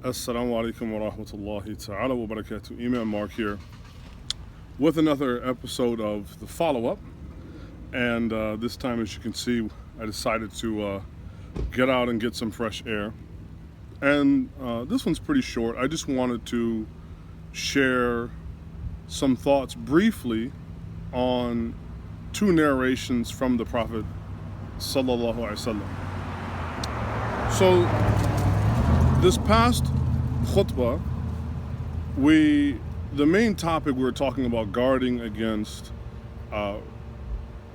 Assalamu alaikum wa rahmatullahi ta'ala wa barakatuh. Imam Mark here with another episode of the follow up. And this time, as you can see, I decided to get out and get some fresh air. And this one's pretty short. I just wanted to share some thoughts briefly on two narrations from the Prophet sallallahu alaihi wasallam. So this past khutbah, the main topic we were talking about guarding against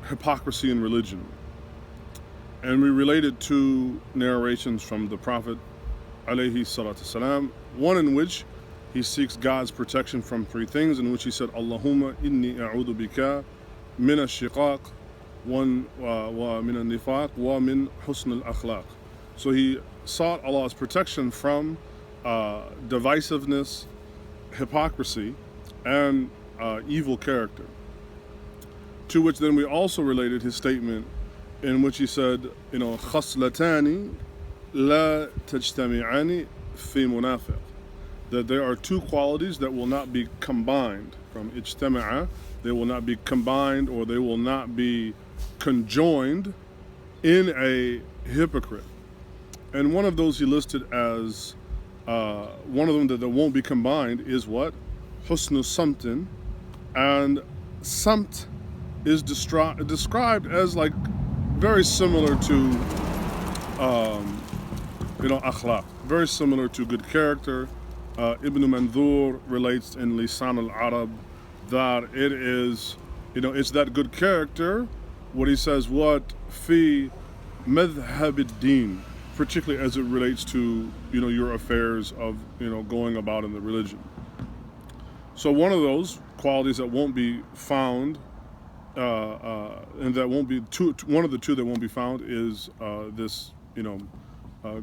hypocrisy in religion. And we related two narrations from the Prophet alayhi salatu salam, one in which he seeks God's protection from three things, in which he said, Allahumma inni a'udhu bika min ash-shiqaq wa min al-nifaq wa min husn al-akhlaq. So he sought Allah's protection from divisiveness, hypocrisy, and evil character. To which then we also related his statement in which he said, khaslatani la tajtami'ani fi munafiq, that there are two qualities that will not be combined. From ijtama'a, they will not be combined, or they will not be conjoined in a hypocrite. And one of those he listed as one of them that won't be combined is what? Husnu samtin. And samt is described as like very similar to akhlaq, very similar to good character. Ibn Mandur relates in Lisan al-Arab that it is, it's that good character, what he says, what fi madhhab ad-din, particularly as it relates to, your affairs of, going about in the religion. So one of those qualities that won't be found, and that won't be one of the two that won't be found is this,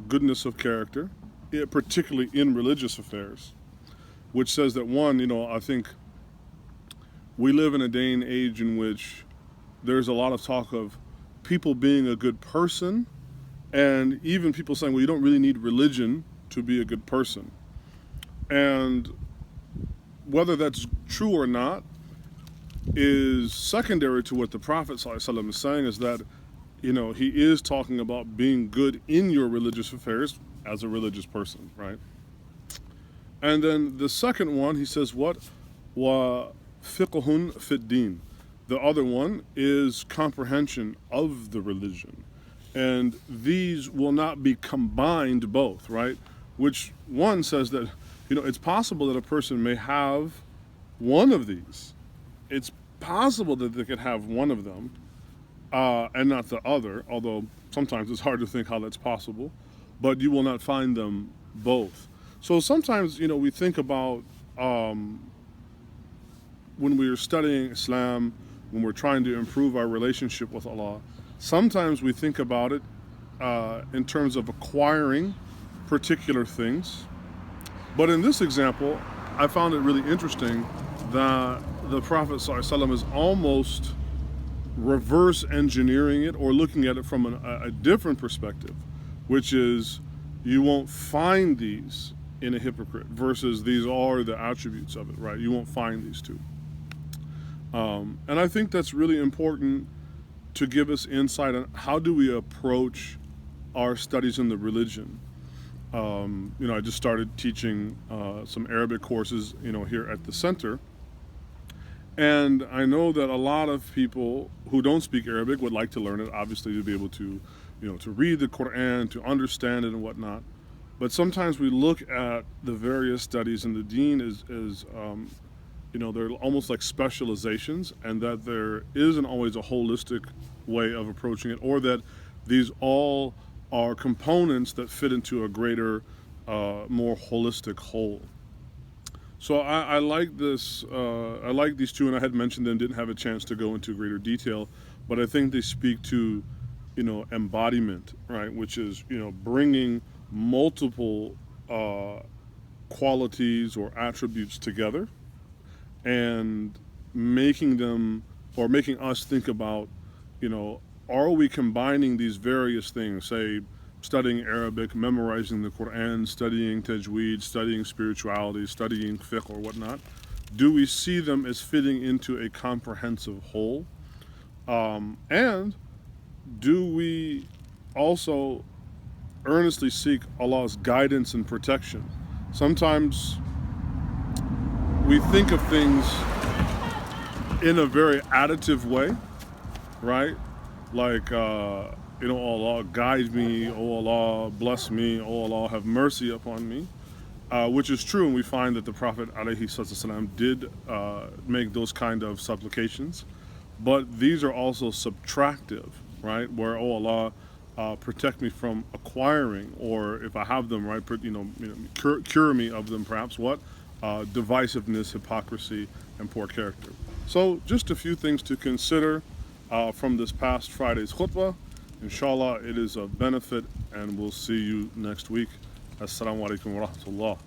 goodness of character, particularly in religious affairs, which says that one, I think we live in a day and age in which there's a lot of talk of people being a good person, and even people saying, well, you don't really need religion to be a good person. And whether that's true or not is secondary to what the Prophet ﷺ is saying, is that, he is talking about being good in your religious affairs as a religious person, right? And then the second one, he says what? Wa fiqhun fid din. The other one is comprehension of the religion. And these will not be combined both, right? Which one says that, it's possible that a person may have one of these. It's possible that they could have one of them and not the other, although sometimes it's hard to think how that's possible, but you will not find them both. So sometimes, we think about when we're studying Islam, when we're trying to improve our relationship with Allah, sometimes we think about it in terms of acquiring particular things. But in this example, I found it really interesting that the Prophet ﷺ is almost reverse engineering it, or looking at it from a different perspective, which is you won't find these in a hypocrite, versus these are the attributes of it, right? You won't find these two. And I think that's really important to give us insight on how do we approach our studies in the religion. I just started teaching some Arabic courses, here at the center. And I know that a lot of people who don't speak Arabic would like to learn it, obviously, to be able to, to read the Quran, to understand it and whatnot. But sometimes we look at the various studies in the deen as they're almost like specializations, and that there isn't always a holistic way of approaching it, or that these all are components that fit into a greater, more holistic whole. So I like this. I like these two, and I had mentioned them, didn't have a chance to go into greater detail, but I think they speak to, embodiment, right? Which is, bringing multiple qualities or attributes together, and making us think about, are we combining these various things, say, studying Arabic, memorizing the Quran, studying tajweed, studying spirituality, studying fiqh or whatnot? Do we see them as fitting into a comprehensive whole? And do we also earnestly seek Allah's guidance and protection? Sometimes we think of things in a very additive way, right? Like, oh Allah, guide me, oh Allah, bless me, oh Allah, have mercy upon me, which is true, and we find that the Prophet ﷺ did make those kind of supplications. But these are also subtractive, right? Where, oh Allah, protect me from acquiring, or if I have them, right, cure me of them, perhaps what? Divisiveness, hypocrisy, and poor character. So just a few things to consider from this past Friday's khutbah. Inshallah, it is of benefit, and we'll see you next week. Assalamu alaikum wa rahmatullah.